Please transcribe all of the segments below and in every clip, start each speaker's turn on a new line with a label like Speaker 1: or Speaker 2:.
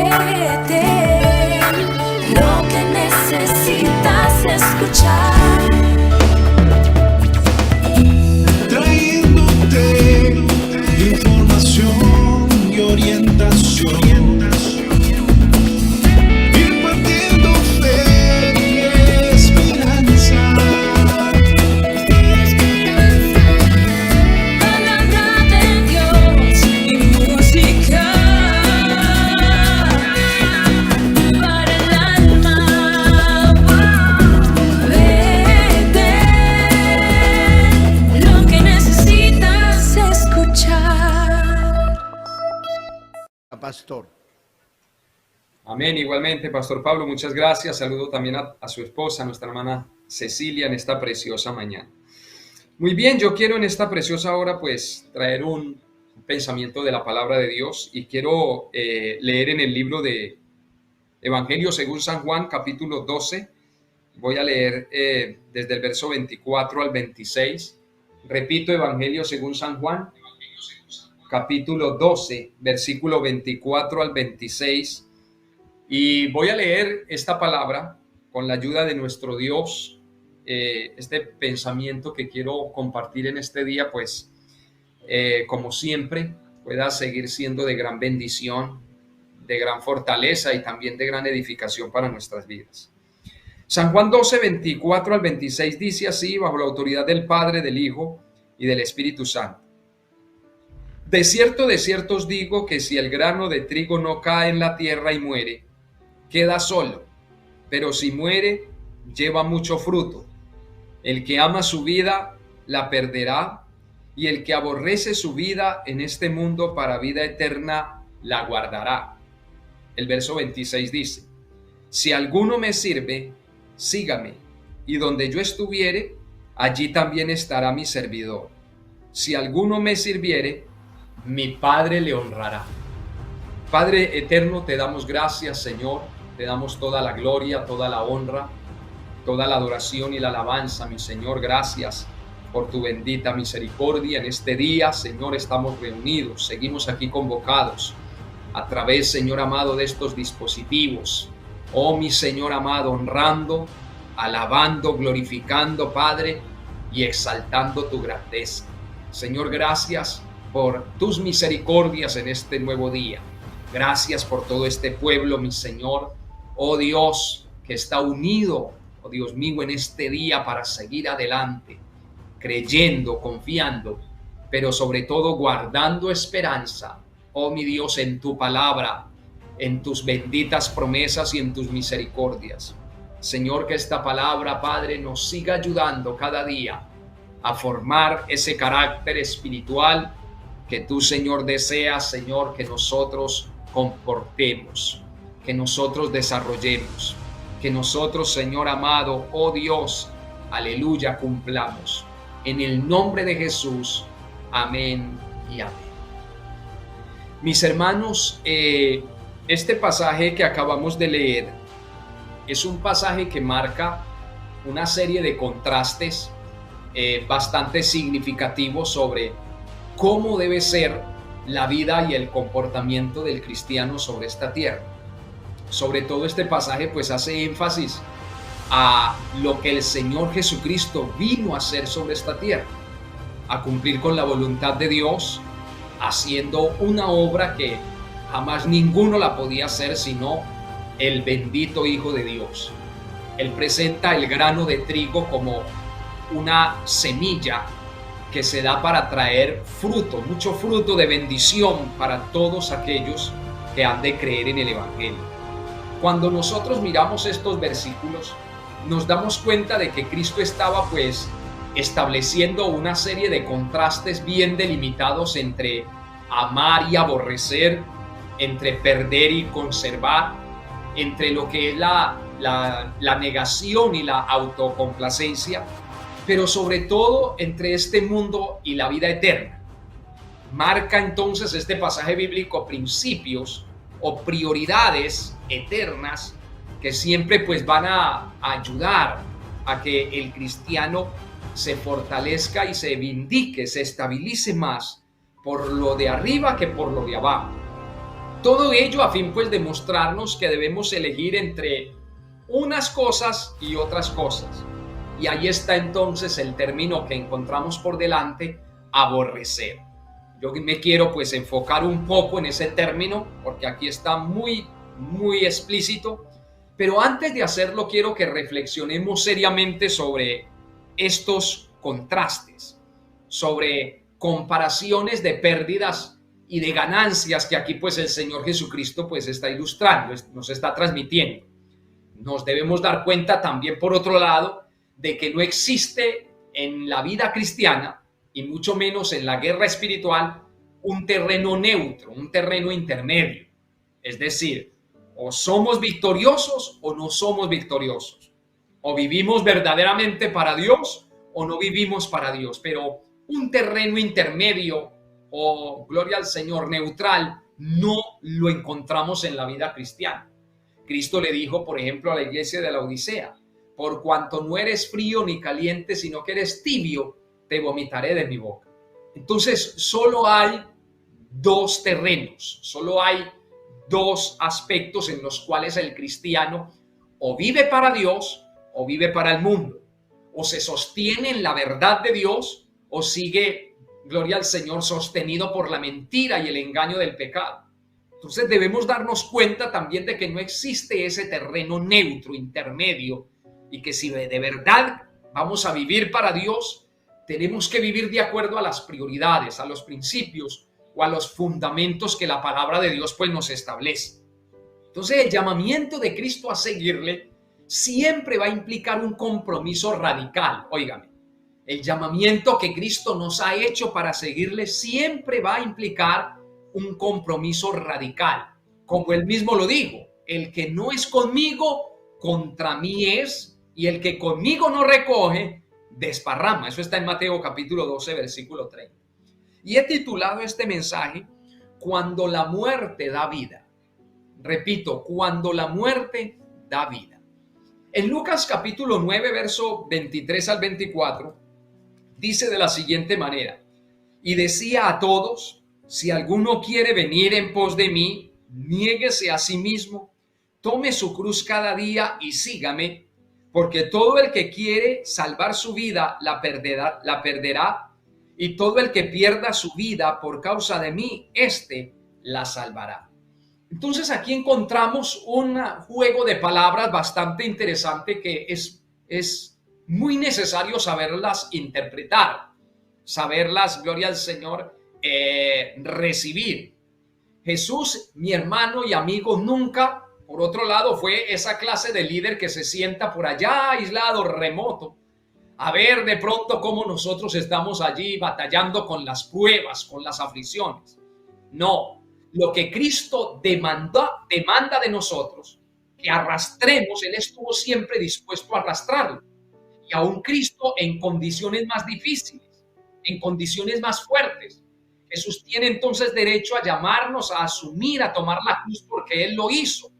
Speaker 1: vete, lo que necesitas escuchar.
Speaker 2: Trayéndote información y orientación, impartiendo fe y esperanza.
Speaker 1: Palabra de Dios y música para el alma. Vete, lo que necesitas escuchar.
Speaker 3: Pastor.
Speaker 4: Amén, igualmente, Pastor Pablo, muchas gracias. Saludo también a su esposa, nuestra hermana Cecilia, en esta preciosa mañana. Muy bien, yo quiero en esta preciosa hora pues traer un pensamiento de la palabra de Dios y quiero leer en el libro de Evangelio según San Juan, capítulo 12. Voy a leer desde el verso 24 al 26. Repito, Evangelio según San Juan, capítulo 12, versículo 24 al 26. Y voy a leer esta palabra con la ayuda de nuestro Dios, este pensamiento que quiero compartir en este día, pues como siempre, pueda seguir siendo de gran bendición, de gran fortaleza y también de gran edificación para nuestras vidas. San Juan 12, 24 al 26 dice así, bajo la autoridad del Padre, del Hijo y del Espíritu Santo. De cierto os digo que si el grano de trigo no cae en la tierra y muere, queda solo, pero si muere, lleva mucho fruto. El que ama su vida, la perderá, y el que aborrece su vida en este mundo para vida eterna, la guardará. El verso 26 dice, si alguno me sirve, sígame, y donde yo estuviere, allí también estará mi servidor. Si alguno me sirviere, mi Padre le honrará. Padre eterno, te damos gracias, Señor. Te damos toda la gloria, toda la honra, toda la adoración y la alabanza, mi Señor. Gracias por tu bendita misericordia. En este día, Señor, estamos reunidos, seguimos aquí convocados a través, Señor amado, de estos dispositivos. Oh, mi Señor amado, honrando, alabando, glorificando, Padre, y exaltando tu grandeza. Señor, gracias por tus misericordias en este nuevo día. Gracias por todo este pueblo, mi Señor. Oh Dios, que está unido, oh Dios mío, en este día para seguir adelante, creyendo, confiando, pero sobre todo guardando esperanza, oh mi Dios, en tu palabra, en tus benditas promesas y en tus misericordias. Señor, que esta palabra, Padre, nos siga ayudando cada día a formar ese carácter espiritual que tú, Señor, deseas, Señor, que nosotros comportemos, que nosotros desarrollemos, que nosotros, Señor amado, oh Dios, aleluya, cumplamos. En el nombre de Jesús, amén y amén. Mis hermanos, este pasaje que acabamos de leer es un pasaje que marca una serie de contrastes bastante significativos sobre cómo debe ser la vida y el comportamiento del cristiano sobre esta tierra. Sobre todo este pasaje pues hace énfasis a lo que el Señor Jesucristo vino a hacer sobre esta tierra, a cumplir con la voluntad de Dios, haciendo una obra que jamás ninguno la podía hacer sino el bendito Hijo de Dios. Él presenta el grano de trigo como una semilla que se da para traer fruto, mucho fruto de bendición para todos aquellos que han de creer en el Evangelio. Cuando nosotros miramos estos versículos, nos damos cuenta de que Cristo estaba pues estableciendo una serie de contrastes bien delimitados entre amar y aborrecer, entre perder y conservar, entre lo que es la negación y la autocomplacencia, pero sobre todo entre este mundo y la vida eterna. Marca entonces este pasaje bíblico principios o prioridades eternas que siempre pues van a ayudar a que el cristiano se fortalezca y se vindique, se estabilice más por lo de arriba que por lo de abajo. Todo ello a fin pues de mostrarnos que debemos elegir entre unas cosas y otras cosas. Y ahí está entonces el término que encontramos por delante, aborrecer. Yo me quiero pues enfocar un poco en ese término porque aquí está muy explícito, pero antes de hacerlo quiero que reflexionemos seriamente sobre estos contrastes, sobre comparaciones de pérdidas y de ganancias que aquí pues el Señor Jesucristo pues está ilustrando, nos está transmitiendo. Nos debemos dar cuenta también por otro lado de que no existe en la vida cristiana y mucho menos en la guerra espiritual un terreno neutro, un terreno intermedio. Es decir, o somos victoriosos o no somos victoriosos. O vivimos verdaderamente para Dios o no vivimos para Dios. Pero un terreno intermedio o, gloria al Señor, neutral, no lo encontramos en la vida cristiana. Cristo le dijo, por ejemplo, a la iglesia de la Odisea: por cuanto no eres frío ni caliente, sino que eres tibio, te vomitaré de mi boca. Entonces, solo hay dos terrenos, solo hay dos aspectos en los cuales el cristiano o vive para Dios o vive para el mundo, o se sostiene en la verdad de Dios o sigue, gloria al Señor, sostenido por la mentira y el engaño del pecado. Entonces debemos darnos cuenta también de que no existe ese terreno neutro, intermedio, y que si de verdad vamos a vivir para Dios, tenemos que vivir de acuerdo a las prioridades, a los principios o a los fundamentos que la palabra de Dios pues nos establece. Entonces el llamamiento de Cristo a seguirle siempre va a implicar un compromiso radical. Óigame, el llamamiento que Cristo nos ha hecho para seguirle siempre va a implicar un compromiso radical. Como él mismo lo dijo: el que no es conmigo, contra mí es, y el que conmigo no recoge, desparrama. Eso está en Mateo capítulo 12, versículo 30. Y he titulado este mensaje: Cuando la muerte da vida. Repito, cuando la muerte da vida. En Lucas capítulo 9, verso 23 al 24, dice de la siguiente manera: y decía a todos: si alguno quiere venir en pos de mí, niéguese a sí mismo, tome su cruz cada día y sígame, porque todo el que quiere salvar su vida la perderá, y todo el que pierda su vida por causa de mí, éste la salvará. Entonces aquí encontramos un juego de palabras bastante interesante que es muy necesario saberlas interpretar, saberlas, gloria al Señor, recibir. Jesús, mi hermano y amigo, nunca, por otro lado, fue esa clase de líder que se sienta por allá aislado, remoto, a ver de pronto cómo nosotros estamos allí batallando con las pruebas, con las aflicciones. No, lo que Cristo demanda de nosotros, que arrastremos, Él estuvo siempre dispuesto a arrastrarlo. Y aún Cristo en condiciones más difíciles, en condiciones más fuertes, Jesús tiene entonces derecho a llamarnos a asumir, a tomar la cruz, porque Él lo hizo.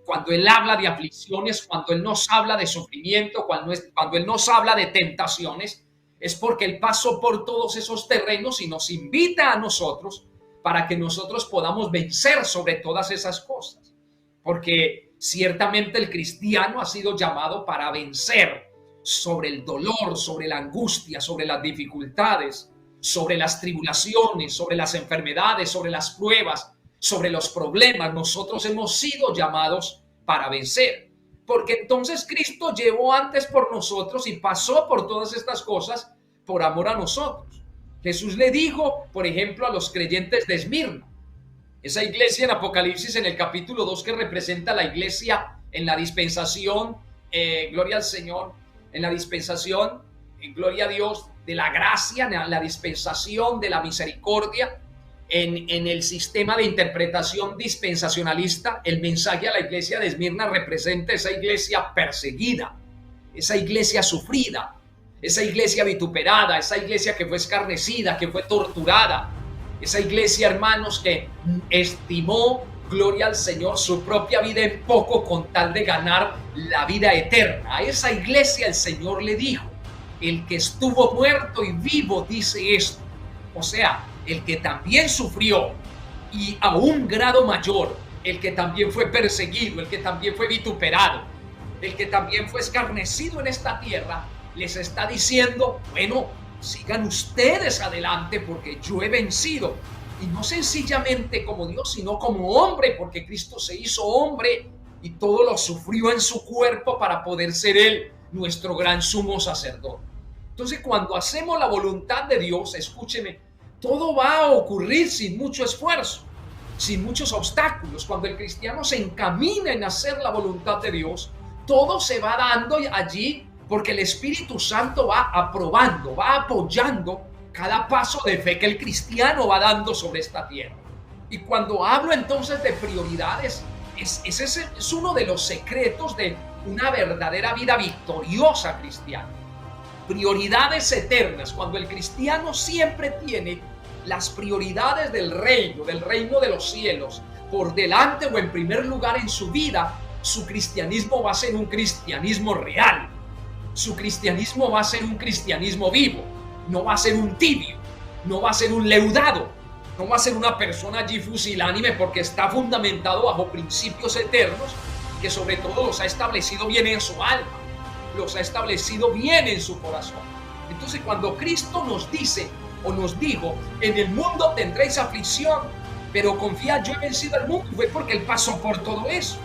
Speaker 4: Cuando Él habla de aflicciones, cuando Él nos habla de sufrimiento, cuando Él nos habla de tentaciones, es porque Él pasó por todos esos terrenos y nos invita a nosotros para que nosotros podamos vencer sobre todas esas cosas. Porque ciertamente el cristiano ha sido llamado para vencer sobre el dolor, sobre la angustia, sobre las dificultades, sobre las tribulaciones, sobre las enfermedades, sobre las pruebas, sobre los problemas. Nosotros hemos sido llamados para vencer, porque entonces Cristo llevó antes por nosotros y pasó por todas estas cosas por amor a nosotros. Jesús le dijo, por ejemplo, a los creyentes de Esmirna, esa iglesia en Apocalipsis en el capítulo 2 que representa la iglesia en la dispensación, gloria al Señor, en la dispensación, gloria a Dios, de la gracia, en la dispensación de la misericordia, en el sistema de interpretación dispensacionalista. El mensaje a la iglesia de Esmirna representa esa iglesia perseguida, esa iglesia sufrida, esa iglesia vituperada, esa iglesia que fue escarnecida, que fue torturada, esa iglesia, hermanos, que estimó, gloria al Señor, su propia vida en poco con tal de ganar la vida eterna. A esa iglesia el Señor le dijo: el que estuvo muerto y vivo dice esto. O sea, el que también sufrió y a un grado mayor, el que también fue perseguido, el que también fue vituperado, el que también fue escarnecido en esta tierra, les está diciendo, bueno, sigan ustedes adelante porque yo he vencido. Y no sencillamente como Dios, sino como hombre, porque Cristo se hizo hombre y todo lo sufrió en su cuerpo para poder ser Él nuestro gran sumo sacerdote. Entonces, cuando hacemos la voluntad de Dios, escúcheme, todo va a ocurrir sin mucho esfuerzo, sin muchos obstáculos. Cuando el cristiano se encamina en hacer la voluntad de Dios, todo se va dando allí porque el Espíritu Santo va aprobando, va apoyando cada paso de fe que el cristiano va dando sobre esta tierra. Y cuando hablo entonces de prioridades, ese es uno de los secretos de una verdadera vida victoriosa cristiana. Prioridades eternas, cuando el cristiano siempre tiene las prioridades del reino de los cielos, por delante o en primer lugar en su vida, su cristianismo va a ser un cristianismo real. Su cristianismo va a ser un cristianismo vivo, no va a ser un tibio, no va a ser un leudado, no va a ser una persona allí fusilánime, porque está fundamentado bajo principios eternos que sobre todo los ha establecido bien en su alma, los ha establecido bien en su corazón. Entonces, cuando Cristo nos dice o nos dijo, en el mundo tendréis aflicción, pero confiad, yo he vencido al mundo, fue porque Él pasó por todo eso.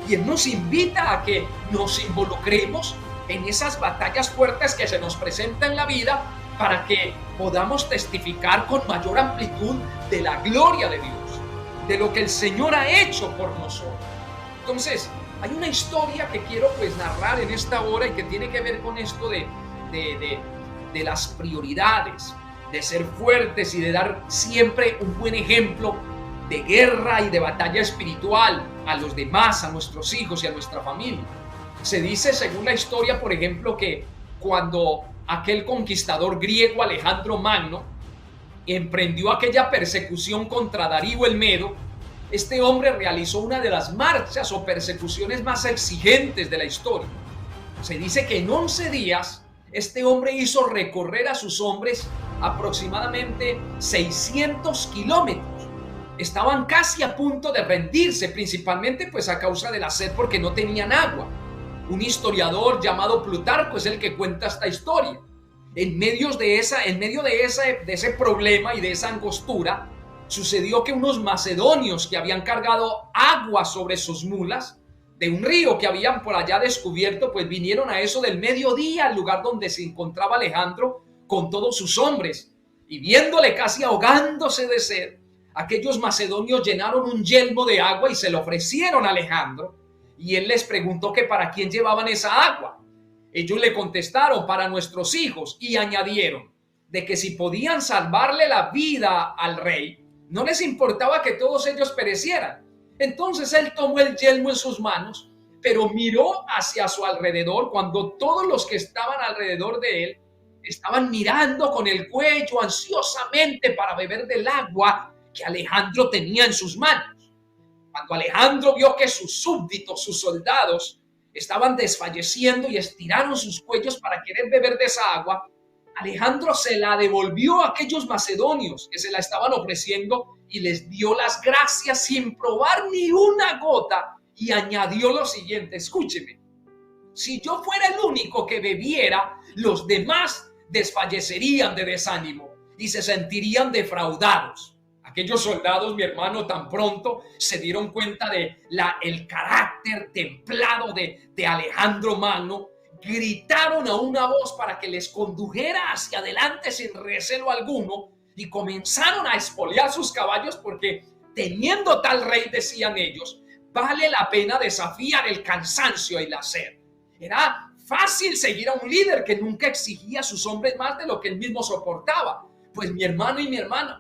Speaker 4: Y Él nos invita a que nos involucremos en esas batallas fuertes que se nos presentan en la vida, para que podamos testificar con mayor amplitud de la gloria de Dios, de lo que el Señor ha hecho por nosotros. Entonces, hay una historia que quiero narrar en esta hora y que tiene que ver con esto de las prioridades, de ser fuertes y de dar siempre un buen ejemplo de guerra y de batalla espiritual a los demás, a nuestros hijos y a nuestra familia. Se dice, según la historia, por ejemplo, que cuando aquel conquistador griego Alejandro Magno emprendió aquella persecución contra Darío el Medo, este hombre realizó una de las marchas o persecuciones más exigentes de la historia. Se dice que en 11 días este hombre hizo recorrer a sus hombres aproximadamente 600 kilómetros. Estaban casi a punto de rendirse, principalmente a causa de la sed, porque no tenían agua. Un historiador llamado Plutarco es el que cuenta esta historia. En medio de ese problema y de esa angostura, sucedió que unos macedonios que habían cargado agua sobre sus mulas de un río que habían por allá descubierto, vinieron a eso del mediodía al lugar donde se encontraba Alejandro con todos sus hombres, y viéndole casi ahogándose de sed, aquellos macedonios llenaron un yelmo de agua y se lo ofrecieron a Alejandro, y él les preguntó que para quién llevaban esa agua. Ellos le contestaron, para nuestros hijos, y añadieron de que si podían salvarle la vida al rey, no les importaba que todos ellos perecieran. Entonces él tomó el yelmo en sus manos, pero miró hacia su alrededor cuando todos los que estaban alrededor de él estaban mirando con el cuello ansiosamente para beber del agua que Alejandro tenía en sus manos. Cuando Alejandro vio que sus súbditos, sus soldados, estaban desfalleciendo y estiraron sus cuellos para querer beber de esa agua, Alejandro se la devolvió a aquellos macedonios que se la estaban ofreciendo y les dio las gracias sin probar ni una gota, y añadió lo siguiente: escúcheme, si yo fuera el único que bebiera, los demás desfallecerían de desánimo y se sentirían defraudados. Aquellos soldados, mi hermano, tan pronto se dieron cuenta de el carácter templado de Alejandro Magno, gritaron a una voz para que les condujera hacia adelante sin recelo alguno, y comenzaron a espolear sus caballos, porque teniendo tal rey, decían ellos, vale la pena desafiar el cansancio y la sed. Era fácil seguir a un líder que nunca exigía a sus hombres más de lo que él mismo soportaba. Pues mi hermano y mi hermana,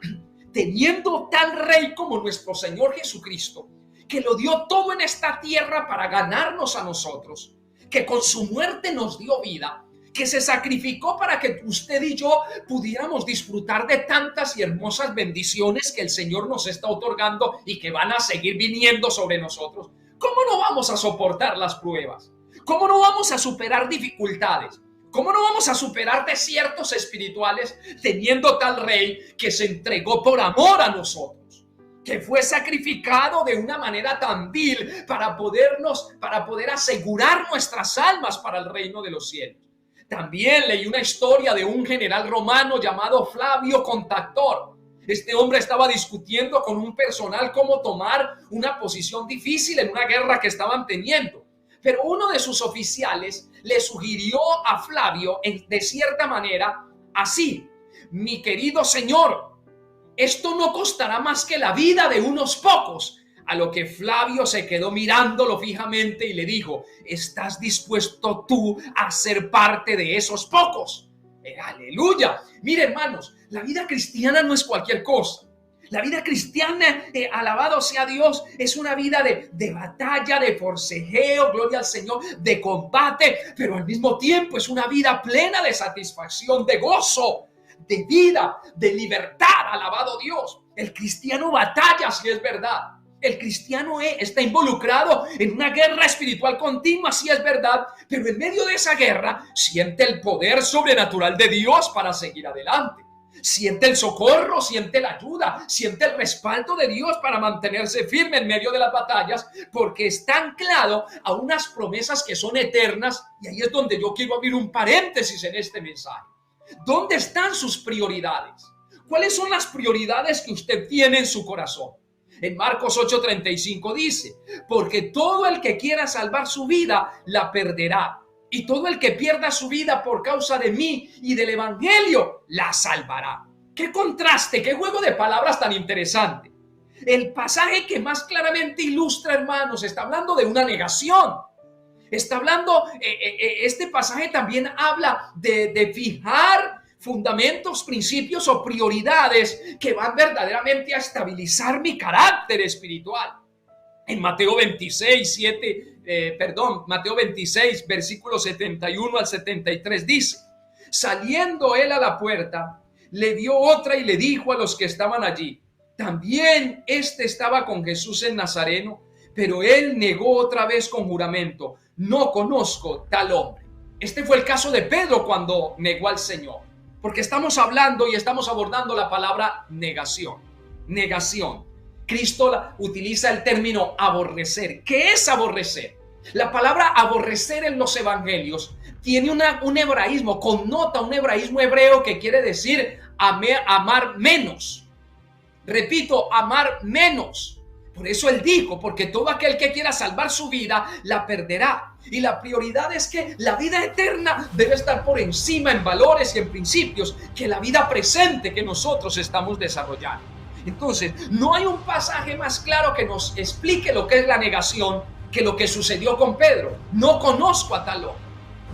Speaker 4: teniendo tal rey como nuestro Señor Jesucristo, que lo dio todo en esta tierra para ganarnos a nosotros, que con su muerte nos dio vida, que se sacrificó para que usted y yo pudiéramos disfrutar de tantas y hermosas bendiciones que el Señor nos está otorgando y que van a seguir viniendo sobre nosotros. ¿Cómo no vamos a soportar las pruebas? ¿Cómo no vamos a superar dificultades? ¿Cómo no vamos a superar desiertos espirituales teniendo tal rey que se entregó por amor a nosotros? que fue sacrificado de una manera tan vil para poder asegurar nuestras almas para el reino de los cielos. También leí una historia de un general romano llamado Flavio Contactor. Este hombre estaba discutiendo con un personal cómo tomar una posición difícil en una guerra que estaban teniendo. Pero uno de sus oficiales le sugirió a Flavio, de cierta manera, así: mi querido señor, esto no costará más que la vida de unos pocos. A lo que Flavio se quedó mirándolo fijamente y le dijo: ¿estás dispuesto tú a ser parte de esos pocos? Aleluya. Mire, hermanos, la vida cristiana no es cualquier cosa. La vida cristiana, alabado sea Dios, es una vida de batalla, de forcejeo, gloria al Señor, de combate, pero al mismo tiempo es una vida plena de satisfacción, de gozo, de vida, de libertad, alabado Dios. El cristiano batalla, si es verdad. El cristiano está involucrado en una guerra espiritual continua, sí es verdad, pero en medio de esa guerra siente el poder sobrenatural de Dios para seguir adelante. Siente el socorro, siente la ayuda, siente el respaldo de Dios para mantenerse firme en medio de las batallas, porque está anclado a unas promesas que son eternas. Y ahí es donde yo quiero abrir un paréntesis en este mensaje. ¿Dónde están sus prioridades? ¿Cuáles son las prioridades que usted tiene en su corazón? En Marcos 8:35 dice: porque todo el que quiera salvar su vida la perderá, y todo el que pierda su vida por causa de mí y del evangelio la salvará. Qué contraste, qué juego de palabras tan interesante. El pasaje que más claramente ilustra, hermanos, está hablando de una negación. Está hablando, este pasaje también habla de fijar fundamentos, principios o prioridades que van verdaderamente a estabilizar mi carácter espiritual. En Mateo 26, Mateo 26, versículos 71 al 73 dice: saliendo él a la puerta, le dio otra y le dijo a los que estaban allí. También estaba con Jesús el Nazareno, pero él negó otra vez con juramento: no conozco tal hombre. Este fue el caso de Pedro cuando negó al Señor. Porque estamos hablando y estamos abordando la palabra negación. Negación. Cristo utiliza el término aborrecer. ¿Qué es aborrecer? La palabra aborrecer en los evangelios tiene un hebraísmo, connota un hebraísmo hebreo que quiere decir amar menos. Repito, amar menos. Por eso él dijo: porque todo aquel que quiera salvar su vida la perderá. Y la prioridad es que la vida eterna debe estar por encima en valores y en principios que la vida presente que nosotros estamos desarrollando. Entonces, no hay un pasaje más claro que nos explique lo que es la negación que lo que sucedió con Pedro. No conozco a tal hombre.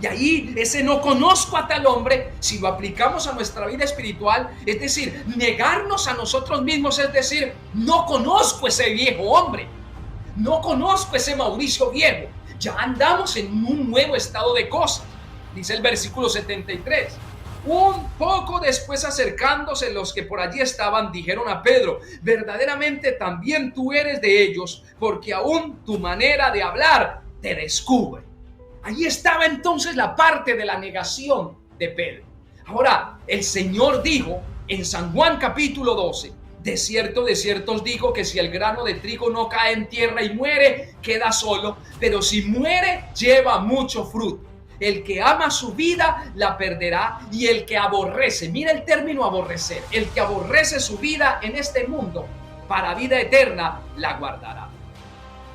Speaker 4: Y ahí ese no conozco a tal hombre, si lo aplicamos a nuestra vida espiritual, es decir, negarnos a nosotros mismos, es decir, no conozco ese viejo hombre, no conozco ese Mauricio viejo, ya andamos en un nuevo estado de cosas. Dice el versículo 73. Un poco después, acercándose los que por allí estaban, dijeron a Pedro: verdaderamente también tú eres de ellos, porque aún tu manera de hablar te descubre. Ahí estaba entonces la parte de la negación de Pedro. Ahora, el Señor dijo en San Juan capítulo 12: de cierto os digo que si el grano de trigo no cae en tierra y muere, queda solo, pero si muere, lleva mucho fruto. El que ama su vida la perderá, y el que aborrece, mira el término aborrecer, el que aborrece su vida en este mundo, para vida eterna la guardará.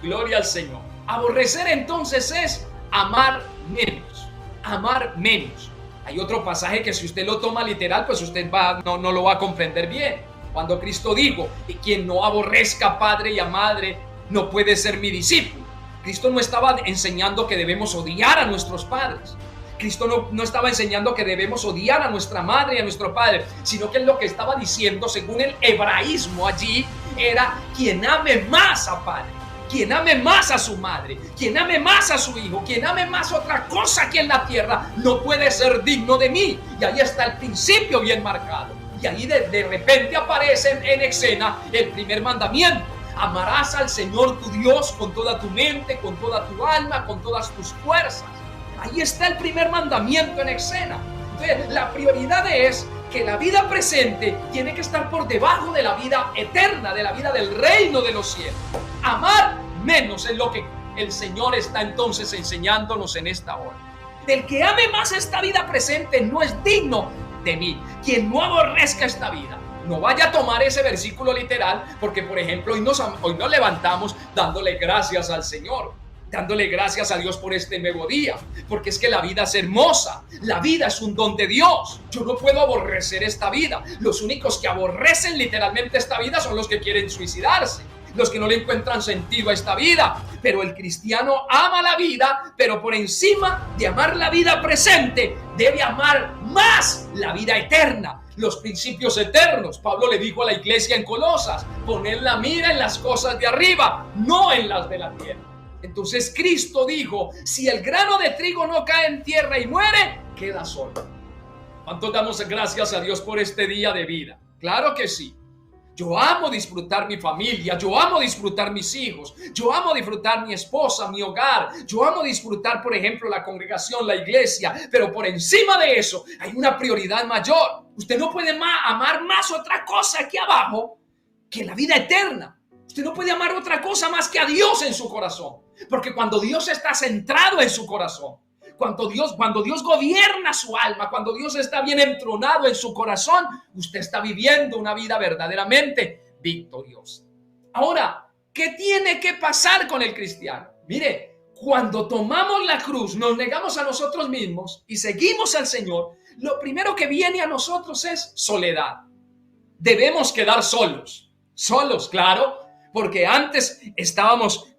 Speaker 4: Gloria al Señor. Aborrecer entonces es amar menos, amar menos. Hay otro pasaje que si usted lo toma literal, pues usted no lo va a comprender bien. Cuando Cristo dijo: y quien no aborrezca padre y a madre no puede ser mi discípulo. Cristo no estaba enseñando que debemos odiar a nuestros padres. Cristo no estaba enseñando que debemos odiar a nuestra madre y a nuestro padre, sino que lo que estaba diciendo, según el hebraísmo allí, era: quien ame más a padre, quien ame más a su madre, quien ame más a su hijo, quien ame más otra cosa aquí en la tierra, no puede ser digno de mí. Y ahí está el principio bien marcado. Y ahí de repente aparece en escena el primer mandamiento: amarás al Señor tu Dios con toda tu mente, con toda tu alma, con todas tus fuerzas. Ahí está el primer mandamiento en escena. Entonces, la prioridad es que la vida presente tiene que estar por debajo de la vida eterna, de la vida del reino de los cielos. Amar menos es lo que el Señor está entonces enseñándonos en esta hora. El que ame más esta vida presente no es digno de mí. Quien no aborrezca esta vida, no vaya a tomar ese versículo literal, porque por ejemplo hoy nos levantamos dándole gracias al Señor, dándole gracias a Dios por este nuevo día, porque es que la vida es hermosa, la vida es un don de Dios. Yo no puedo aborrecer esta vida. Los únicos que aborrecen literalmente esta vida son los que quieren suicidarse, los que no le encuentran sentido a esta vida. Pero el cristiano ama la vida, pero por encima de amar la vida presente, debe amar más la vida eterna, los principios eternos. Pablo le dijo a la iglesia en Colosas: poned la mira en las cosas de arriba, no en las de la tierra. Entonces Cristo dijo: si el grano de trigo no cae en tierra y muere, queda solo. ¿Cuántos damos gracias a Dios por este día de vida? Claro que sí. Yo amo disfrutar mi familia, yo amo disfrutar mis hijos, yo amo disfrutar mi esposa, mi hogar, yo amo disfrutar, por ejemplo, la congregación, la iglesia, pero por encima de eso hay una prioridad mayor. Usted no puede amar más otra cosa aquí abajo que la vida eterna. Usted no puede amar otra cosa más que a Dios en su corazón, porque cuando Dios está centrado en su corazón, cuando Dios gobierna su alma, cuando Dios está bien entronado en su corazón, usted está viviendo una vida verdaderamente victoriosa. Ahora, ¿qué tiene que pasar con el cristiano? Mire, cuando tomamos la cruz, nos negamos a nosotros mismos y seguimos al Señor, lo primero que viene a nosotros es soledad. Debemos quedar solos, claro, porque antes estábamos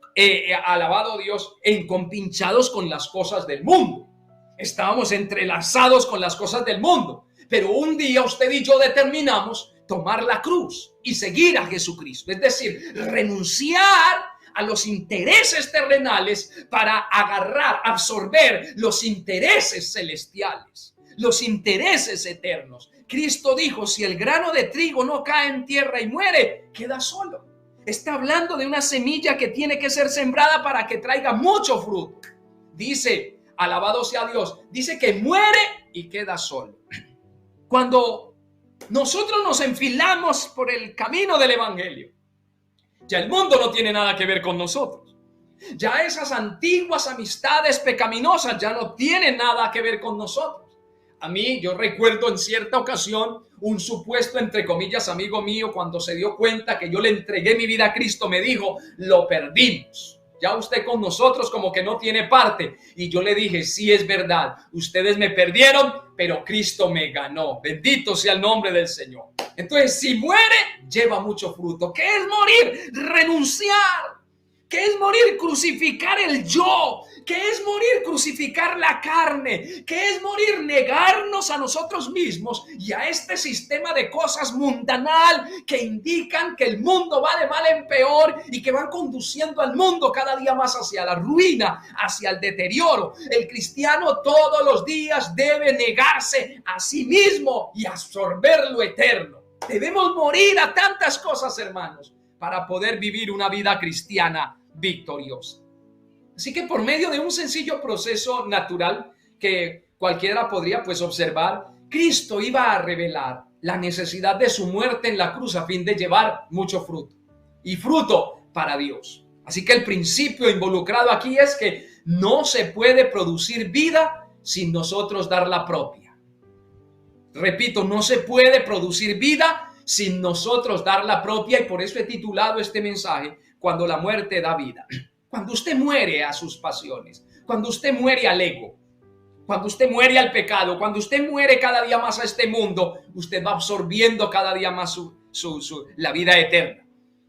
Speaker 4: alabado Dios, encompinchados con las cosas del mundo. Estábamos entrelazados con las cosas del mundo. Pero un día usted y yo determinamos tomar la cruz y seguir a Jesucristo. Es decir, renunciar a los intereses terrenales para absorber los intereses celestiales, los intereses eternos. Cristo dijo: si el grano de trigo no cae en tierra y muere, queda solo. Está hablando de una semilla que tiene que ser sembrada para que traiga mucho fruto. Dice, alabado sea Dios, dice que muere y queda solo. Cuando nosotros nos enfilamos por el camino del evangelio, ya el mundo no tiene nada que ver con nosotros. Ya esas antiguas amistades pecaminosas ya no tienen nada que ver con nosotros. A mí, yo recuerdo en cierta ocasión, un supuesto, entre comillas, amigo mío, cuando se dio cuenta que yo le entregué mi vida a Cristo, me dijo: lo perdimos. Ya usted con nosotros como que no tiene parte. Y yo le dije: sí, es verdad, ustedes me perdieron, pero Cristo me ganó. Bendito sea el nombre del Señor. Entonces, si muere, lleva mucho fruto. ¿Qué es morir? Renunciar. ¿Qué es morir? Crucificar el yo. ¿Qué es morir? Crucificar la carne. ¿Qué es morir? Negarnos a nosotros mismos y a este sistema de cosas mundanal que indican que el mundo va de mal en peor y que van conduciendo al mundo cada día más hacia la ruina, hacia el deterioro. El cristiano todos los días debe negarse a sí mismo y absorber lo eterno. Debemos morir a tantas cosas, hermanos, para poder vivir una vida cristiana victoriosa. Así que por medio de un sencillo proceso natural que cualquiera podría observar, Cristo iba a revelar la necesidad de su muerte en la cruz a fin de llevar mucho fruto y fruto para Dios. Así que el principio involucrado aquí es que no se puede producir vida sin nosotros dar la propia. Repito, no se puede producir vida sin nosotros dar la propia, y por eso he titulado este mensaje: cuando la muerte da vida. Cuando usted muere a sus pasiones, cuando usted muere al ego, cuando usted muere al pecado, cuando usted muere cada día más a este mundo, usted va absorbiendo cada día más la vida eterna.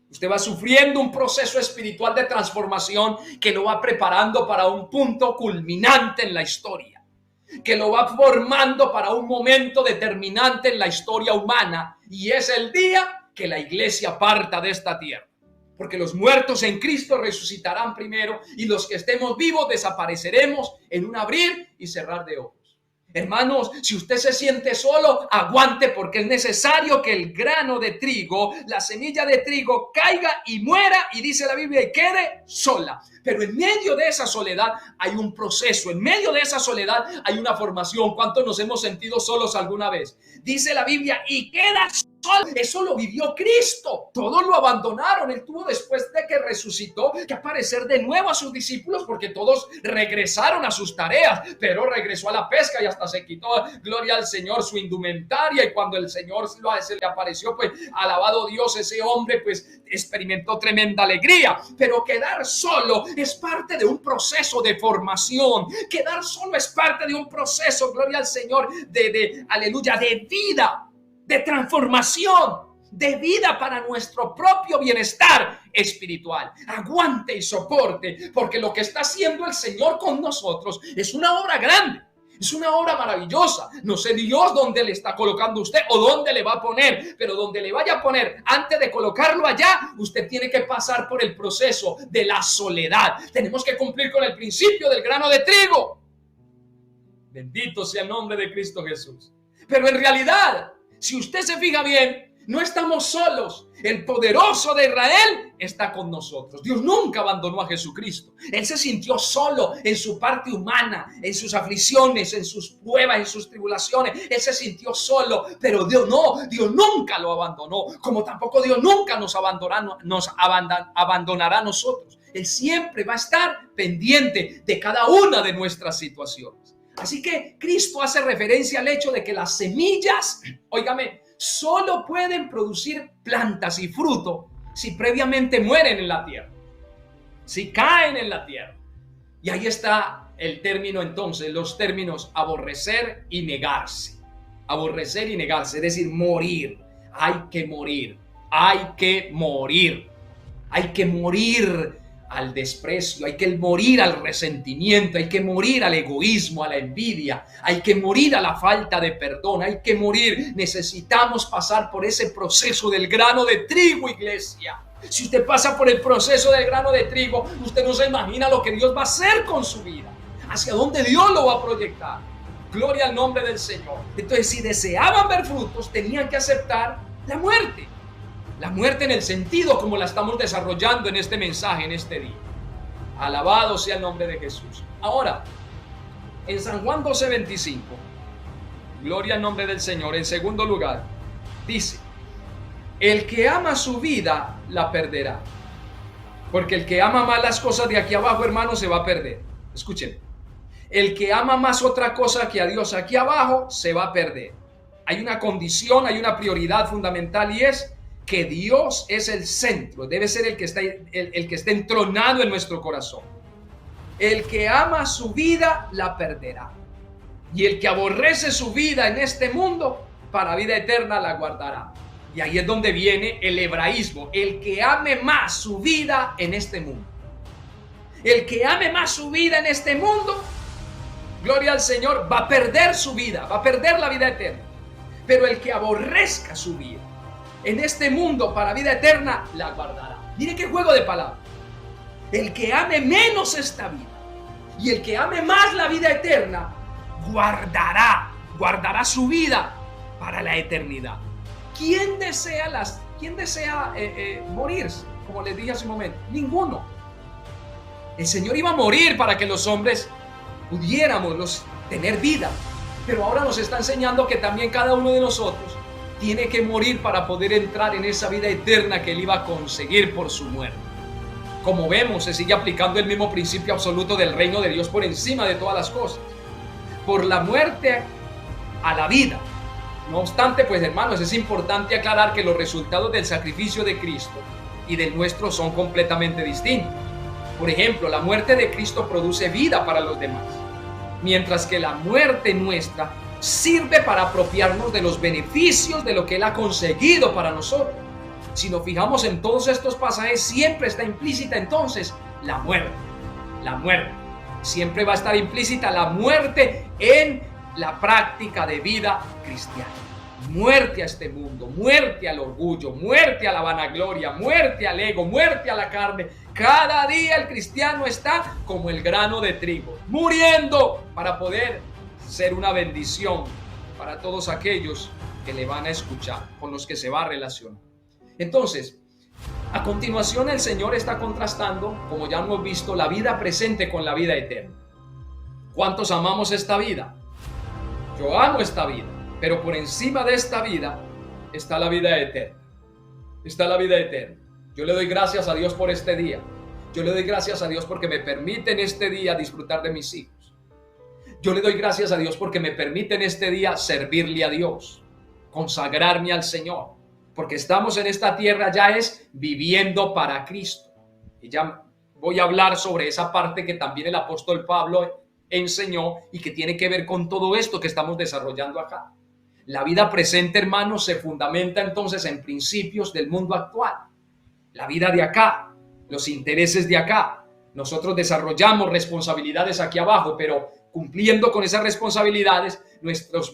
Speaker 4: Usted va sufriendo un proceso espiritual de transformación que lo va preparando para un punto culminante en la historia, que lo va formando para un momento determinante en la historia humana, y es el día que la iglesia parta de esta tierra. Porque los muertos en Cristo resucitarán primero y los que estemos vivos desapareceremos en un abrir y cerrar de ojos. Hermanos, si usted se siente solo, aguante, porque es necesario que el grano de trigo, la semilla de trigo, caiga y muera, y dice la Biblia, y quede sola. Pero en medio de esa soledad hay un proceso, en medio de esa soledad hay una formación. ¿Cuántos nos hemos sentido solos alguna vez? Dice la Biblia, y queda solo. Eso lo vivió Cristo. Todos lo abandonaron. Él tuvo, después de que resucitó, que aparecer de nuevo a sus discípulos, porque todos regresaron a sus tareas. Pero regresó a la pesca y hasta se quitó, gloria al Señor, su indumentaria. Y cuando el Señor se le apareció, pues alabado Dios, ese hombre pues experimentó tremenda alegría. Pero quedar solo es parte de un proceso de formación. Quedar solo es parte de un proceso, gloria al Señor, aleluya, de vida, de transformación, de vida para nuestro propio bienestar espiritual. Aguante y soporte, porque lo que está haciendo el Señor con nosotros es una obra grande, es una obra maravillosa. No sé Dios dónde le está colocando usted o dónde le va a poner, pero donde le vaya a poner, antes de colocarlo allá, usted tiene que pasar por el proceso de la soledad. Tenemos que cumplir con el principio del grano de trigo. Bendito sea el nombre de Cristo Jesús. Pero en realidad, si usted se fija bien, no estamos solos. El poderoso de Israel está con nosotros. Dios nunca abandonó a Jesucristo. Él se sintió solo en su parte humana, en sus aflicciones, en sus pruebas, en sus tribulaciones. Él se sintió solo, pero Dios nunca lo abandonó. Como tampoco Dios nunca nos abandonará a nosotros. Él siempre va a estar pendiente de cada una de nuestras situaciones. Así que Cristo hace referencia al hecho de que las semillas, óigame, solo pueden producir plantas y fruto si previamente mueren en la tierra, si caen en la tierra. Y ahí está el término entonces, los términos aborrecer y negarse. Aborrecer y negarse, es decir, morir. Hay que morir, hay que morir, hay que morir al desprecio, hay que morir al resentimiento, hay que morir al egoísmo, a la envidia, hay que morir a la falta de perdón, hay que morir. Necesitamos pasar por ese proceso del grano de trigo, iglesia. Si usted pasa por el proceso del grano de trigo, usted no se imagina lo que Dios va a hacer con su vida, hacia dónde Dios lo va a proyectar. Gloria al nombre del Señor. Entonces, si deseaban ver frutos, tenían que aceptar la muerte. La muerte en el sentido como la estamos desarrollando en este mensaje, en este día. Alabado sea el nombre de Jesús. Ahora, en San Juan 12:25, gloria al nombre del Señor. En segundo lugar, dice, el que ama su vida la perderá. Porque el que ama más las cosas de aquí abajo, hermano, se va a perder. Escuchen. El que ama más otra cosa que a Dios aquí abajo, se va a perder. Hay una condición, hay una prioridad fundamental, y es que Dios es el centro, debe ser el que está entronado en nuestro corazón. El que ama su vida la perderá, y el que aborrece su vida en este mundo, para vida eterna la guardará. Y ahí es donde viene el hebraísmo, el que ame más su vida en este mundo. El que ame más su vida en este mundo, gloria al Señor, va a perder su vida, va a perder la vida eterna. Pero el que aborrezca su vida en este mundo, para vida eterna la guardará. Mire qué juego de palabras. El que ame menos esta vida y el que ame más la vida eterna, guardará su vida para la eternidad. ¿Quién desea morirse? Como les dije hace un momento, ninguno. El Señor iba a morir para que los hombres pudiéramos tener vida, pero ahora nos está enseñando que también cada uno de nosotros tiene que morir para poder entrar en esa vida eterna que Él iba a conseguir por su muerte. Como vemos, se sigue aplicando el mismo principio absoluto del reino de Dios por encima de todas las cosas. Por la muerte a la vida. No obstante, pues hermanos, es importante aclarar que los resultados del sacrificio de Cristo y del nuestro son completamente distintos. Por ejemplo, la muerte de Cristo produce vida para los demás, mientras que la muerte nuestra sirve para apropiarnos de los beneficios de lo que Él ha conseguido para nosotros. Si nos fijamos en todos estos pasajes, siempre está implícita entonces la muerte. La muerte. Siempre va a estar implícita la muerte en la práctica de vida cristiana. Muerte a este mundo, muerte al orgullo, muerte a la vanagloria, muerte al ego, muerte a la carne. Cada día el cristiano está como el grano de trigo, muriendo para poder ser una bendición para todos aquellos que le van a escuchar, con los que se va a relacionar. Entonces, a continuación el Señor está contrastando, como ya hemos visto, la vida presente con la vida eterna. ¿Cuántos amamos esta vida? Yo amo esta vida, pero por encima de esta vida está la vida eterna. Está la vida eterna. Yo le doy gracias a Dios por este día. Yo le doy gracias a Dios porque me permite en este día disfrutar de mis hijos. Yo le doy gracias a Dios porque me permite en este día servirle a Dios, consagrarme al Señor, porque estamos en esta tierra ya es viviendo para Cristo. Y ya voy a hablar sobre esa parte que también el apóstol Pablo enseñó y que tiene que ver con todo esto que estamos desarrollando acá. La vida presente, hermanos, se fundamenta entonces en principios del mundo actual. La vida de acá, los intereses de acá. Nosotros desarrollamos responsabilidades aquí abajo, pero cumpliendo con esas responsabilidades,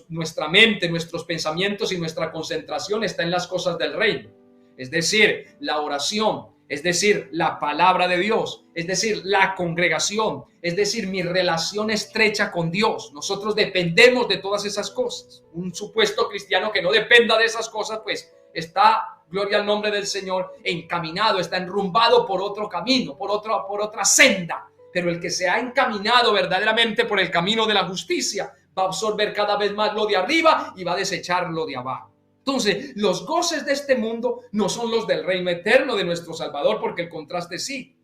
Speaker 4: nuestra mente, nuestros pensamientos y nuestra concentración está en las cosas del reino. Es decir, la oración, es decir, la palabra de Dios, es decir, la congregación, es decir, mi relación estrecha con Dios. Nosotros dependemos de todas esas cosas. Un supuesto cristiano que no dependa de esas cosas, pues está, gloria al nombre del Señor, encaminado, está enrumbado por otro camino, por otra senda. Pero el que se ha encaminado verdaderamente por el camino de la justicia va a absorber cada vez más lo de arriba y va a desechar lo de abajo. Entonces, los goces de este mundo no son los del reino eterno de nuestro Salvador, porque el contraste sí.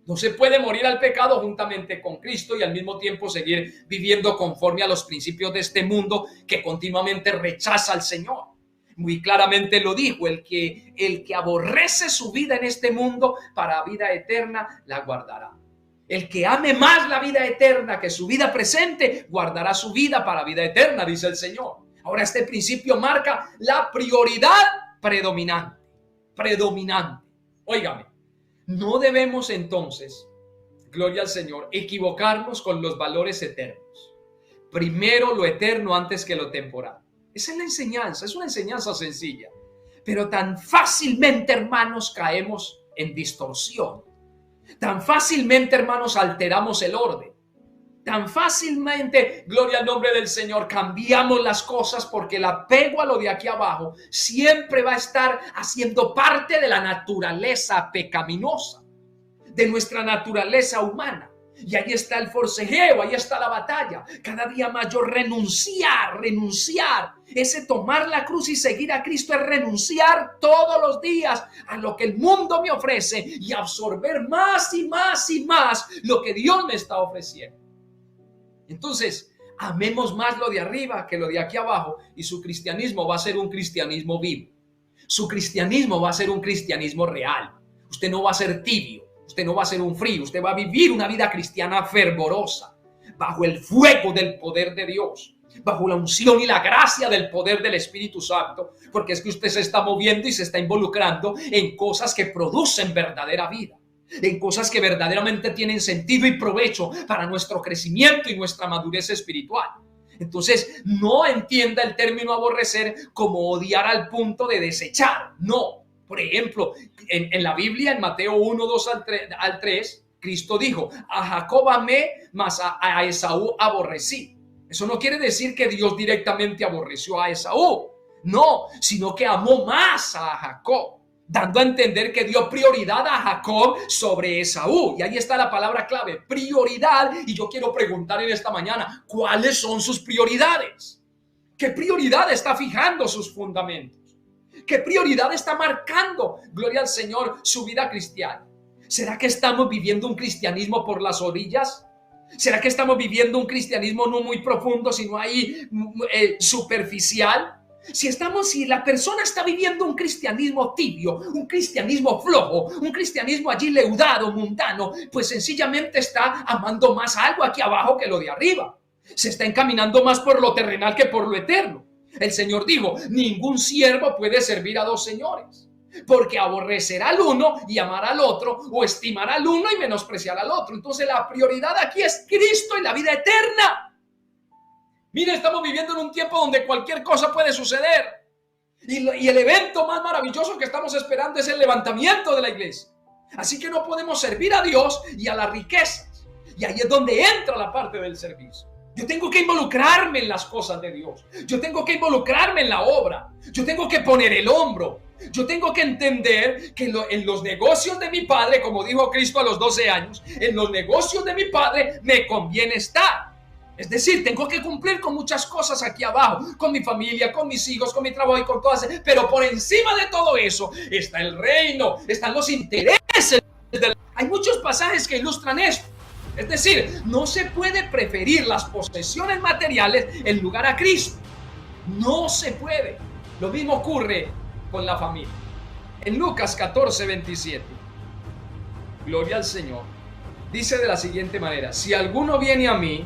Speaker 4: No se puede morir al pecado juntamente con Cristo y al mismo tiempo seguir viviendo conforme a los principios de este mundo que continuamente rechaza al Señor. Muy claramente lo dijo, el que aborrece su vida en este mundo para vida eterna la guardará. El que ame más la vida eterna que su vida presente, guardará su vida para vida eterna, dice el Señor. Ahora este principio marca la prioridad predominante. Óigame, no debemos entonces, gloria al Señor, equivocarnos con los valores eternos. Primero lo eterno antes que lo temporal. Esa es la enseñanza, es una enseñanza sencilla. Pero tan fácilmente, hermanos, caemos en distorsión. Tan fácilmente, hermanos, alteramos el orden. Tan fácilmente, gloria al nombre del Señor, cambiamos las cosas porque el apego a lo de aquí abajo siempre va a estar haciendo parte de la naturaleza pecaminosa, de nuestra naturaleza humana. Y ahí está el forcejeo, ahí está la batalla. Cada día más yo renunciar. Ese tomar la cruz y seguir a Cristo es renunciar todos los días a lo que el mundo me ofrece y absorber más y más y más lo que Dios me está ofreciendo. Entonces, amemos más lo de arriba que lo de aquí abajo y su cristianismo va a ser un cristianismo vivo. Su cristianismo va a ser un cristianismo real. Usted no va a ser tibio. Usted no va a ser un frío, usted va a vivir una vida cristiana fervorosa, bajo el fuego del poder de Dios, bajo la unción y la gracia del poder del Espíritu Santo, porque es que usted se está moviendo y se está involucrando en cosas que producen verdadera vida, en cosas que verdaderamente tienen sentido y provecho para nuestro crecimiento y nuestra madurez espiritual. Entonces, no entienda el término aborrecer como odiar al punto de desechar, no. Por ejemplo, en la Biblia, en Mateo 1, 2 al 3, Cristo dijo, a Jacob amé, mas a Esaú aborrecí. Eso no quiere decir que Dios directamente aborreció a Esaú, no, sino que amó más a Jacob, dando a entender que dio prioridad a Jacob sobre Esaú. Y ahí está la palabra clave, prioridad. Y yo quiero preguntar en esta mañana, ¿cuáles son sus prioridades? ¿Qué prioridad está fijando sus fundamentos? ¿Qué prioridad está marcando, gloria al Señor, su vida cristiana? ¿Será que estamos viviendo un cristianismo por las orillas? ¿Será que estamos viviendo un cristianismo no muy profundo, sino ahí superficial? Si la persona está viviendo un cristianismo tibio, un cristianismo flojo, un cristianismo allí leudado, mundano, pues sencillamente está amando más algo aquí abajo que lo de arriba. Se está encaminando más por lo terrenal que por lo eterno. El Señor dijo, ningún siervo puede servir a dos señores, porque aborrecerá al uno y amará al otro, o estimará al uno y menospreciará al otro. Entonces la prioridad aquí es Cristo y la vida eterna. Mire, estamos viviendo en un tiempo donde cualquier cosa puede suceder. Y el evento más maravilloso que estamos esperando es el levantamiento de la iglesia. Así que no podemos servir a Dios y a las riquezas. Y ahí es donde entra la parte del servicio. Yo tengo que involucrarme en las cosas de Dios. Yo tengo que involucrarme en la obra. Yo tengo que poner el hombro. Yo tengo que entender que en los negocios de mi padre, como dijo Cristo a los 12 años, en los negocios de mi padre me conviene estar. Es decir, tengo que cumplir con muchas cosas aquí abajo, con mi familia, con mis hijos, con mi trabajo y con todas. Pero por encima de todo eso está el reino, están los intereses. Hay muchos pasajes que ilustran esto. Es decir, no se puede preferir las posesiones materiales en lugar a Cristo. No se puede. Lo mismo ocurre con la familia. En Lucas 14:27, gloria al Señor, dice de la siguiente manera: si alguno viene a mí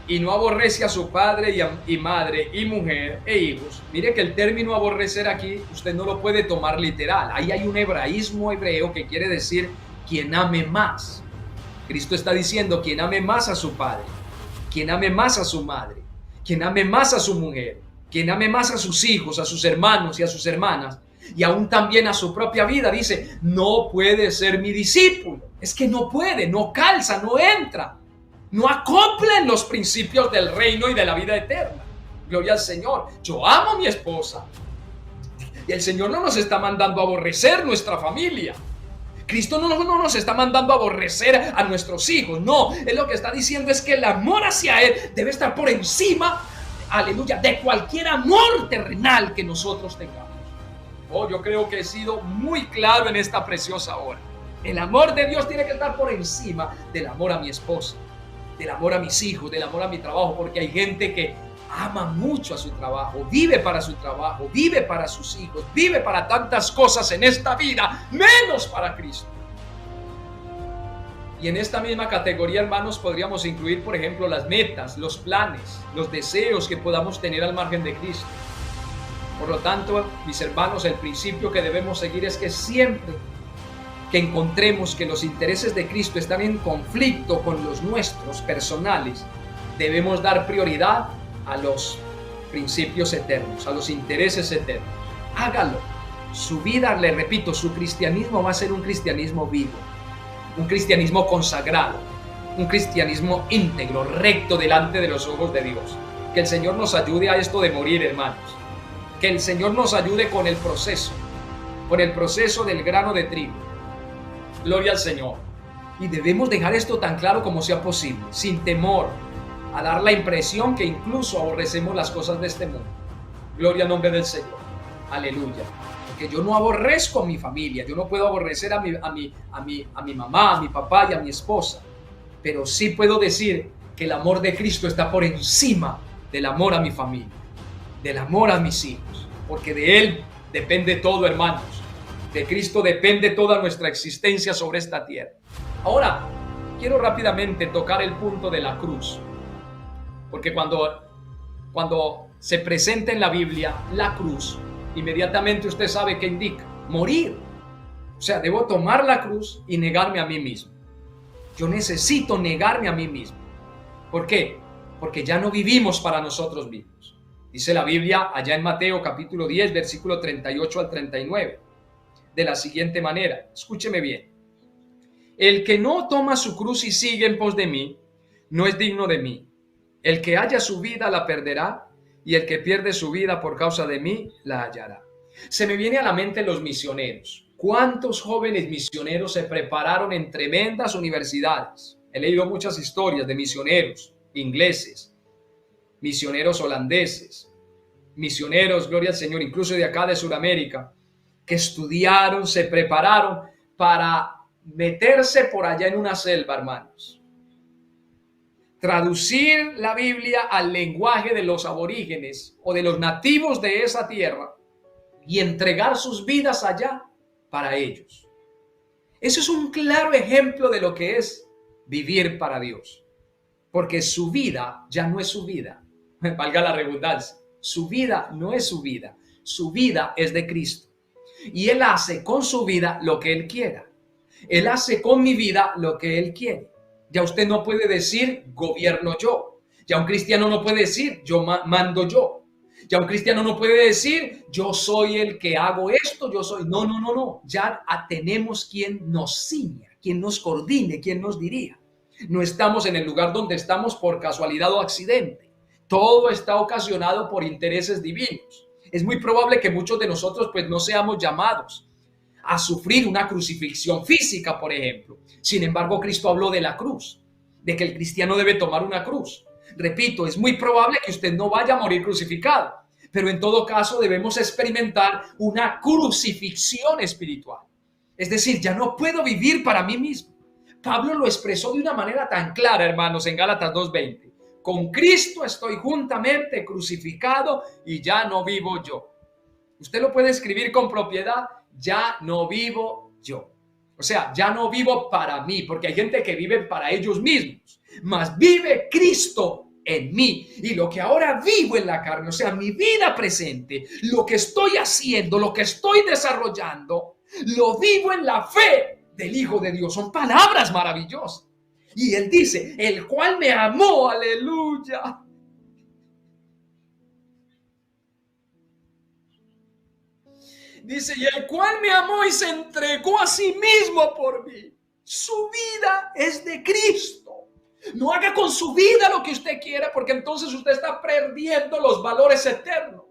Speaker 4: y no aborrece a su padre y madre y mujer e hijos. Mire que el término aborrecer aquí usted no lo puede tomar literal. Ahí hay un hebraísmo hebreo que quiere decir quien ame más. Cristo está diciendo quien ame más a su padre, quien ame más a su madre, quien ame más a su mujer, quien ame más a sus hijos, a sus hermanos y a sus hermanas, y aún también a su propia vida. Dice, no puede ser mi discípulo. Es que no puede, no calza, no entra, no acopla en los principios del reino y de la vida eterna. Gloria al Señor. Yo amo a mi esposa y el Señor no nos está mandando a aborrecer nuestra familia. Cristo no nos está mandando a aborrecer a nuestros hijos. No, Él lo que está diciendo es que el amor hacia Él debe estar por encima, aleluya, de cualquier amor terrenal que nosotros tengamos. Oh, yo creo que he sido muy claro en esta preciosa hora. El amor de Dios tiene que estar por encima del amor a mi esposa, del amor a mis hijos, del amor a mi trabajo, porque hay gente que ama mucho a su trabajo, vive para su trabajo, vive para sus hijos, vive para tantas cosas en esta vida, menos para Cristo. Y en esta misma categoría, hermanos, podríamos incluir, por ejemplo, las metas, los planes, los deseos que podamos tener al margen de Cristo. Por lo tanto, mis hermanos, el principio que debemos seguir es que siempre que encontremos que los intereses de Cristo están en conflicto con los nuestros personales, debemos dar prioridad a los principios eternos, a los intereses eternos. Hágalo. Su vida, le repito, su cristianismo va a ser un cristianismo vivo, un cristianismo consagrado, un cristianismo íntegro, recto delante de los ojos de Dios. Que el Señor nos ayude a esto de morir, hermanos. Que el Señor nos ayude con el proceso del grano de trigo. Gloria al Señor. Y debemos dejar esto tan claro como sea posible, sin temor a dar la impresión que incluso aborrecemos las cosas de este mundo. Gloria al nombre del Señor. Aleluya. Porque yo no aborrezco a mi familia, yo no puedo aborrecer a mi mamá, a mi papá y a mi esposa, pero sí puedo decir que el amor de Cristo está por encima del amor a mi familia, del amor a mis hijos, porque de Él depende todo, hermanos. De Cristo depende toda nuestra existencia sobre esta tierra. Ahora, quiero rápidamente tocar el punto de la cruz, porque cuando se presenta en la Biblia la cruz, inmediatamente usted sabe qué indica: morir. O sea, debo tomar la cruz y negarme a mí mismo. Yo necesito negarme a mí mismo. ¿Por qué? Porque ya no vivimos para nosotros mismos. Dice la Biblia allá en Mateo capítulo 10, versículo 38 al 39, de la siguiente manera. Escúcheme bien. El que no toma su cruz y sigue en pos de mí, no es digno de mí. El que halla su vida la perderá, y el que pierde su vida por causa de mí la hallará. Se me viene a la mente los misioneros. ¿Cuántos jóvenes misioneros se prepararon en tremendas universidades? He leído muchas historias de misioneros ingleses, misioneros holandeses, misioneros, gloria al Señor, incluso de acá de Sudamérica, que estudiaron, se prepararon para meterse por allá en una selva, hermanos. Traducir la Biblia al lenguaje de los aborígenes o de los nativos de esa tierra y entregar sus vidas allá para ellos. Eso es un claro ejemplo de lo que es vivir para Dios, porque su vida ya no es su vida, valga la redundancia. Su vida no es su vida es de Cristo, y Él hace con su vida lo que Él quiera. Él hace con mi vida lo que Él quiere. Ya usted no puede decir gobierno yo. Ya un cristiano no puede decir yo mando yo. Ya un cristiano no puede decir yo soy el que hago esto, yo soy. No. Ya tenemos quien nos ciña, quien nos coordine, quien nos dirija. No estamos en el lugar donde estamos por casualidad o accidente. Todo está ocasionado por intereses divinos. Es muy probable que muchos de nosotros pues no seamos llamados a sufrir una crucifixión física, por ejemplo. Sin embargo, Cristo habló de la cruz, de que el cristiano debe tomar una cruz. Repito, es muy probable que usted no vaya a morir crucificado, pero en todo caso debemos experimentar una crucifixión espiritual. Es decir, ya no puedo vivir para mí mismo. Pablo lo expresó de una manera tan clara, hermanos, en Gálatas 2:20. Con Cristo estoy juntamente crucificado y ya no vivo yo. Usted lo puede escribir con propiedad, ya no vivo yo. O sea, ya no vivo para mí, porque hay gente que vive para ellos mismos, mas vive Cristo en mí. Y lo que ahora vivo en la carne, o sea, mi vida presente, lo que estoy haciendo, lo que estoy desarrollando, lo vivo en la fe del Hijo de Dios. Son palabras maravillosas. Y él dice, el cual me amó, aleluya. Dice, y el cual me amó y se entregó a sí mismo por mí. Su vida es de Cristo. No haga con su vida lo que usted quiera, porque entonces usted está perdiendo los valores eternos.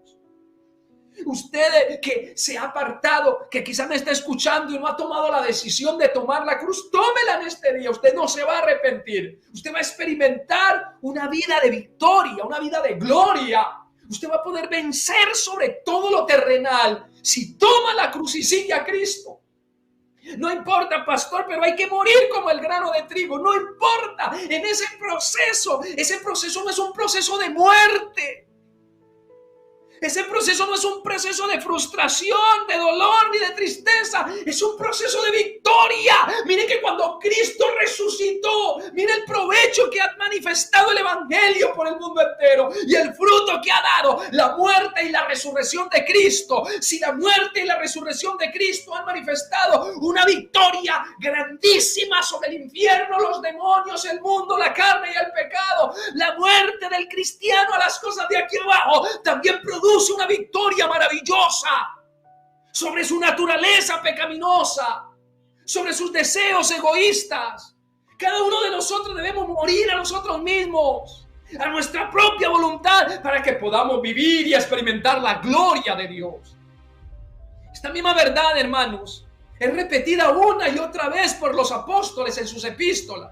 Speaker 4: Usted que se ha apartado, que quizá me está escuchando y no ha tomado la decisión de tomar la cruz, tómela en este día. Usted no se va a arrepentir. Usted va a experimentar una vida de victoria, una vida de gloria. Usted va a poder vencer sobre todo lo terrenal si toma la cruz y sigue a Cristo. No importa, pastor, pero hay que morir como el grano de trigo. No importa, en ese proceso no es un proceso de muerte. Ese proceso no es un proceso de frustración, de dolor ni de tristeza. Es un proceso de victoria. Mire que cuando Cristo resucitó, mire el provecho que ha manifestado el evangelio por el mundo entero y el fruto que ha dado la muerte y la resurrección de Cristo. Si la muerte y la resurrección de Cristo han manifestado una victoria grandísima sobre el infierno, los demonios, el mundo, la carne y el pecado, la muerte del cristiano a las cosas de aquí abajo también produce una victoria maravillosa sobre su naturaleza pecaminosa, sobre sus deseos egoístas. Cada uno de nosotros debemos morir a nosotros mismos, a nuestra propia voluntad, para que podamos vivir y experimentar la gloria de Dios. Esta misma verdad, hermanos, es repetida una y otra vez por los apóstoles en sus epístolas.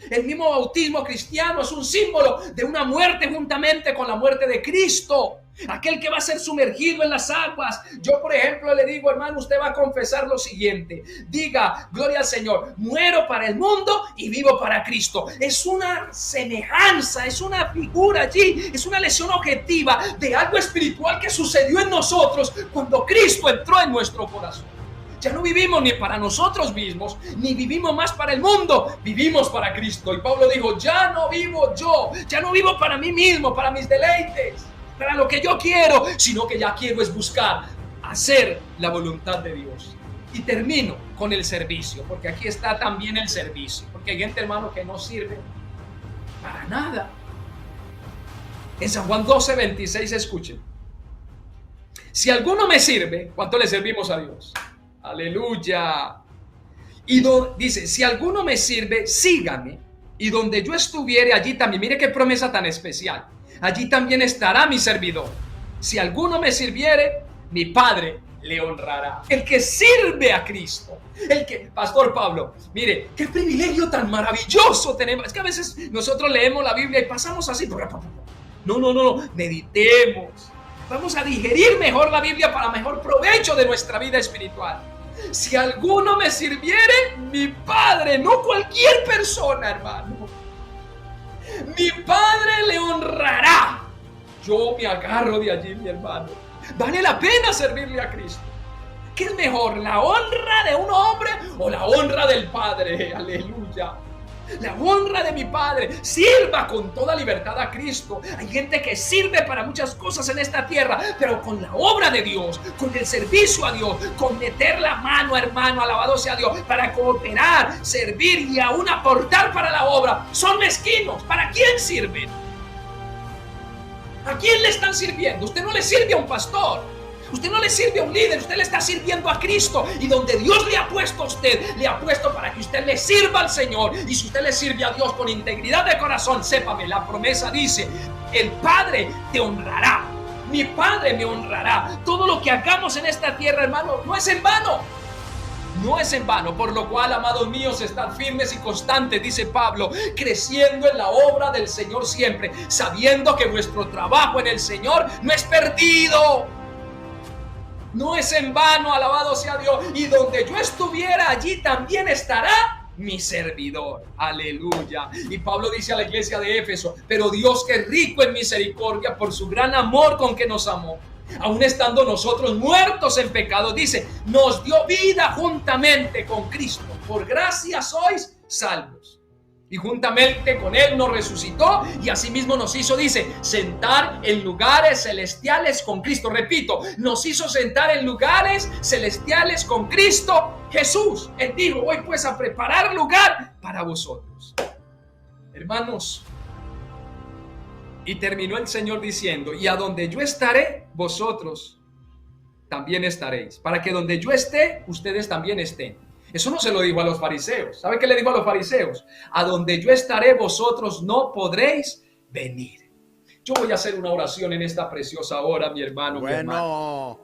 Speaker 4: El mismo bautismo cristiano es un símbolo de una muerte juntamente con la muerte de Cristo. Aquel que va a ser sumergido en las aguas. Yo, por ejemplo, le digo, hermano, usted va a confesar lo siguiente. Diga, gloria al Señor, muero para el mundo y vivo para Cristo. Es una semejanza, es una figura allí, es una lesión objetiva de algo espiritual que sucedió en nosotros cuando Cristo entró en nuestro corazón. Ya no vivimos ni para nosotros mismos, ni vivimos más para el mundo, vivimos para Cristo. Y Pablo dijo, ya no vivo yo, ya no vivo para mí mismo, para mis deleites, para lo que yo quiero, sino que ya quiero es buscar hacer la voluntad de Dios. Y termino con el servicio, porque aquí está también el servicio, porque hay gente, hermano, que no sirve para nada. En San Juan 12:26, escuchen. Si alguno me sirve, ¿cuánto le servimos a Dios? Aleluya. Y dice, si alguno me sirve, sígame, y donde yo estuviere, allí también. Mire qué promesa tan especial. Allí también estará mi servidor. Si alguno me sirviere, mi Padre le honrará. El que sirve a Cristo, el que, Pastor Pablo, mire, qué privilegio tan maravilloso tenemos. Es que a veces nosotros leemos la Biblia y pasamos así. No, meditemos. Vamos a digerir mejor la Biblia para mejor provecho de nuestra vida espiritual. Si alguno me sirviere, mi Padre, no cualquier persona, hermano, mi Padre le honrará. Yo me agarro de allí, mi hermano. Vale la pena servirle a Cristo. ¿Qué es mejor, la honra de un hombre o la honra del Padre? Aleluya. La honra de mi Padre. Sirva con toda libertad a Cristo. Hay gente que sirve para muchas cosas en esta tierra, pero con la obra de Dios, con el servicio a Dios, con meter la mano, hermano, alabado sea Dios, para cooperar, servir y aún aportar para la obra, son mezquinos. ¿Para quién sirven? ¿A quién le están sirviendo? Usted no le sirve a un pastor, Usted no le sirve a un líder, usted le está sirviendo a Cristo. Y donde Dios le ha puesto a usted, le ha puesto para que usted le sirva al Señor. Y si usted le sirve a Dios con integridad de corazón, sépame, la promesa dice: el Padre te honrará. Mi Padre me honrará. Todo lo que hagamos en esta tierra, hermano, no es en vano. No es en vano, por lo cual, amados míos, estad firmes y constantes, dice Pablo, creciendo en la obra del Señor siempre, sabiendo que vuestro trabajo en el Señor no es perdido. No es en vano, alabado sea Dios. Y donde yo estuviera, allí también estará mi servidor. Aleluya. Y Pablo dice a la iglesia de Éfeso: pero Dios, que es rico en misericordia, por su gran amor con que nos amó, aun estando nosotros muertos en pecado, dice, nos dio vida juntamente con Cristo. Por gracia sois salvos. Y juntamente con Él nos resucitó y asimismo nos hizo, dice, sentar en lugares celestiales con Cristo. Repito, nos hizo sentar en lugares celestiales con Cristo Jesús. Él dijo: voy pues a preparar lugar para vosotros. Hermanos, y terminó el Señor diciendo: y a donde yo estaré, vosotros también estaréis, para que donde yo esté, ustedes también estén. Eso no se lo dijo a los fariseos. ¿Sabe qué le dijo a los fariseos? A donde yo estaré, vosotros no podréis venir. Yo voy a hacer una oración en esta preciosa hora, mi hermano. Mi hermano.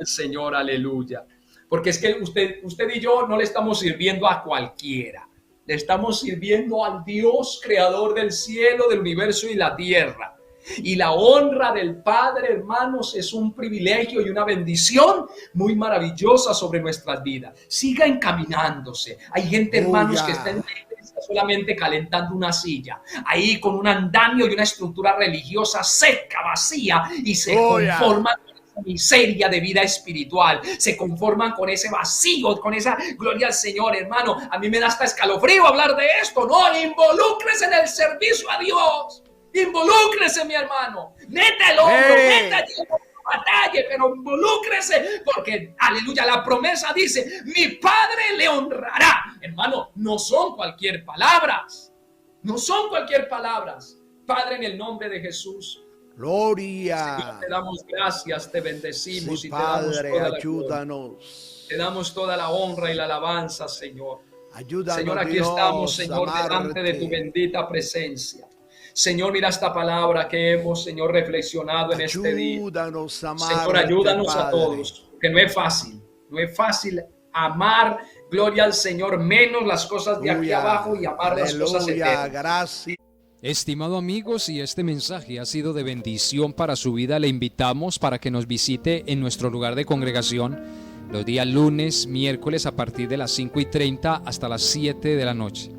Speaker 4: Señor, aleluya. Porque es que usted y yo no le estamos sirviendo a cualquiera. Le estamos sirviendo al Dios creador del cielo, del universo y la tierra. Y la honra del Padre, hermanos, es un privilegio y una bendición muy maravillosa sobre nuestras vidas. Siga encaminándose. Hay gente, hermanos, que está en la iglesia solamente calentando una silla, ahí con un andamio y una estructura religiosa seca, vacía, y se conforman con esa miseria de vida espiritual, se conforman con ese vacío, con esa gloria al Señor. Hermano, a mí me da hasta escalofrío hablar de esto. No, involúcrese en el servicio a Dios. Involúcrese, mi hermano. Meta el hombro, meta allí la batalla, pero involúcrese, porque, aleluya, la promesa dice: mi Padre le honrará. Hermano, no son cualquier palabras. No son cualquier palabras. Padre, en el nombre de Jesús,
Speaker 3: Gloria.
Speaker 4: Señor, te damos gracias, te bendecimos,
Speaker 3: Sí,
Speaker 4: y te damos
Speaker 3: Padre,
Speaker 4: toda la
Speaker 3: ayúdanos.
Speaker 4: gloria. Te damos toda la honra y la alabanza, Señor.
Speaker 3: Ayúdanos,
Speaker 4: Señor, aquí
Speaker 3: Dios,
Speaker 4: estamos, Señor, delante de tu
Speaker 3: amarte.
Speaker 4: bendita presencia. Señor, mira esta palabra que hemos, Señor, reflexionado en este día.
Speaker 3: Ayúdanos a amarte,
Speaker 4: Señor, ayúdanos a
Speaker 3: Padre.
Speaker 4: todos, que no es fácil amar, gloria al Señor, menos las cosas de aquí
Speaker 3: Aleluya.
Speaker 4: abajo y amar las cosas
Speaker 3: Aleluya,
Speaker 4: eternas.
Speaker 3: gracias.
Speaker 5: Estimado amigos, si este mensaje ha sido de bendición para su vida, le invitamos para que nos visite en nuestro lugar de congregación los días lunes, miércoles a partir de las 5:30 hasta las 7 de la noche.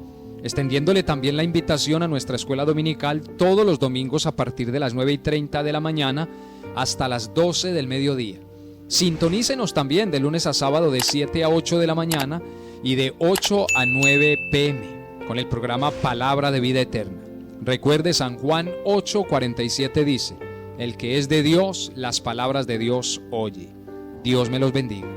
Speaker 5: Extendiéndole también la invitación a nuestra escuela dominical todos los domingos a partir de las 9:30 de la mañana hasta las 12 del mediodía. Sintonícenos también de lunes a sábado de 7 a 8 de la mañana y de 8 a 9 p.m. con el programa Palabra de Vida Eterna. Recuerde, San Juan 8:47 dice: el que es de Dios, las palabras de Dios oye. Dios me los bendiga.